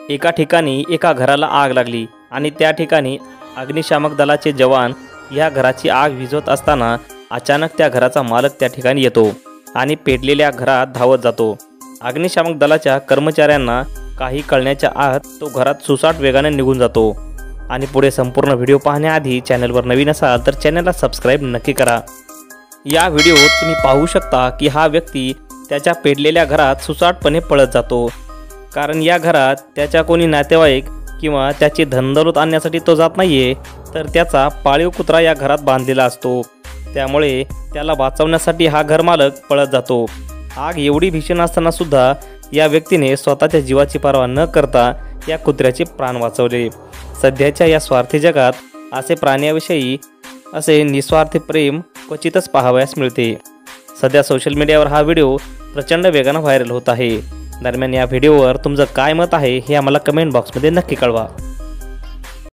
एका ठिकाणी एका घराला आग लागली आणि त्या ठिकाणी अग्निशामक दलाचे जवान या घराची आग विझवत असताना अचानक त्या घराचा मालक त्या ठिकाणी येतो आणि पेटलेल्या घरात धावत जातो। अग्निशामक दलाच्या कर्मचाऱ्यांना काही कळण्याच्या आत तो घरात सुसाट वेगाने निघून जातो। आणि पुढे संपूर्ण व्हिडिओ पाहण्याआधी चॅनलवर नवीन असाल तर चॅनलला सबस्क्राईब नक्की करा। या व्हिडिओत तुम्ही पाहू शकता की हा व्यक्ती त्याच्या पेटलेल्या घरात सुसाटपणे पळत जातो, कारण या घरात त्याच्या कोणी नातेवाईक किंवा त्याची धनदौलत आणण्यासाठी तो जात नाहीये, तर त्याचा पाळीव कुत्रा या घरात बांधलेला असतो। त्यामुळे त्याला वाचवण्यासाठी हा घरमालक पळत जातो। आग एवढी भीषण असताना सुद्धा या व्यक्तीने स्वतःच्या जीवाची पर्वा न करता या कुत्र्याचे प्राण वाचवले। सध्याच्या या स्वार्थी जगात असे प्राण्याविषयी असे निस्वार्थी प्रेम क्वचितच पाहावयास मिळते। सध्या सोशल मीडियावर हा व्हिडिओ प्रचंड वेगाने व्हायरल होत आहे। दरम्यान या व्हिडिओवर तुमचं काय मत आहे हे आम्हाला कमेंट बॉक्समध्ये नक्की कळवा।